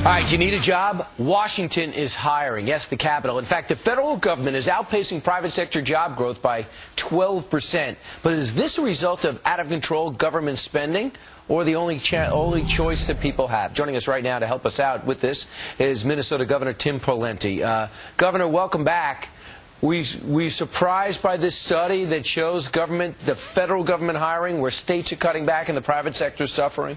All right, you need a job? Washington is hiring. Yes, the capital. In fact, the federal government is outpacing private sector job growth by 12%. But is this a result of out-of-control government spending or the only choice that people have? Joining us right now to help us out with this is Minnesota Governor Tim Pawlenty. Governor, welcome back. We surprised by this study that shows the federal government hiring where states are cutting back and the private sector is suffering?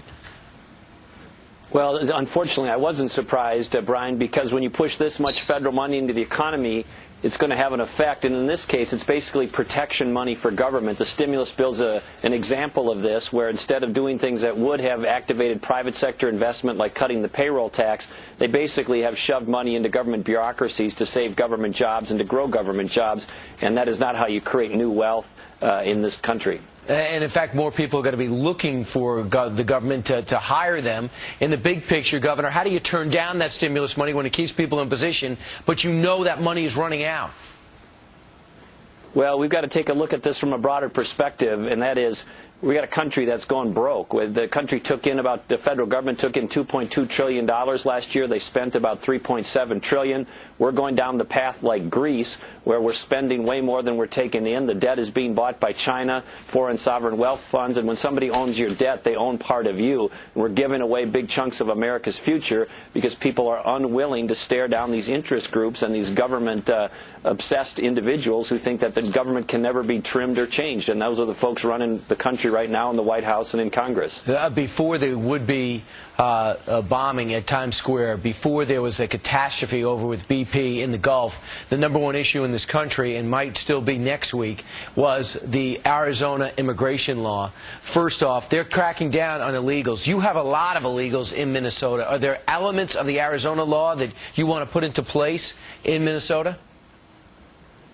Well, unfortunately, I wasn't surprised, Brian, because when you push this much federal money into the economy, it's going to have an effect. And in this case, it's basically protection money for government. The stimulus bill's an example of this, where instead of doing things that would have activated private sector investment, like cutting the payroll tax, they basically have shoved money into government bureaucracies to save government jobs and to grow government jobs. And that is not how you create new wealth in this country. And, in fact, more people are going to be looking for the government to hire them. In the big picture, Governor, how do you turn down that stimulus money when it keeps people in position, but you know that money is running out? Well, we've got to take a look at this from a broader perspective, and that is we got a country that's gone broke. The federal government took in $2.2 trillion last year. They spent about $3.7 trillion. We're going down the path like Greece, where we're spending way more than we're taking in. The debt is being bought by China, foreign sovereign wealth funds, and when somebody owns your debt, they own part of you. And we're giving away big chunks of America's future because people are unwilling to stare down these interest groups and these government-obsessed individuals who think that the government can never be trimmed or changed. And those are the folks running the country right now in the White House and in Congress. Before there would be a bombing at Times Square, before there was a catastrophe over with BP in the Gulf, the #1 issue in this country, and might still be next week, was the Arizona immigration law. First off, they're cracking down on illegals. You have a lot of illegals in Minnesota. Are there elements of the Arizona law that you want to put into place in Minnesota?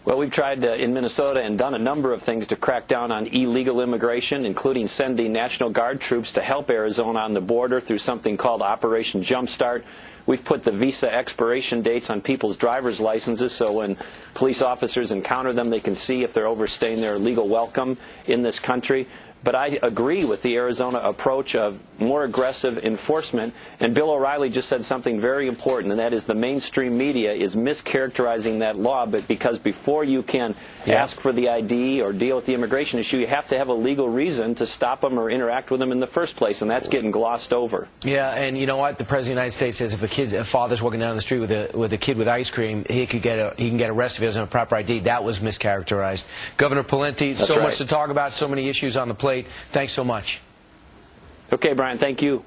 Well, we've tried in Minnesota and done a number of things to crack down on illegal immigration, including sending National Guard troops to help Arizona on the border through something called Operation Jumpstart. We've put the visa expiration dates on people's driver's licenses, so when police officers encounter them, they can see if they're overstaying their legal welcome in this country. But I agree with the Arizona approach of more aggressive enforcement. And Bill O'Reilly just said something very important, and that is the mainstream media is mischaracterizing that law. But because before you can ask for the ID or deal with the immigration issue, you have to have a legal reason to stop them or interact with them in the first place, and that's getting glossed over. Yeah, and you know what? The President of the United States says if a father's walking down the street with a kid with ice cream, he can get arrested if he doesn't have a proper ID. That was mischaracterized. Governor Pawlenty, so much to talk about, so many issues on the plate. Thanks so much. Okay, Brian, thank you.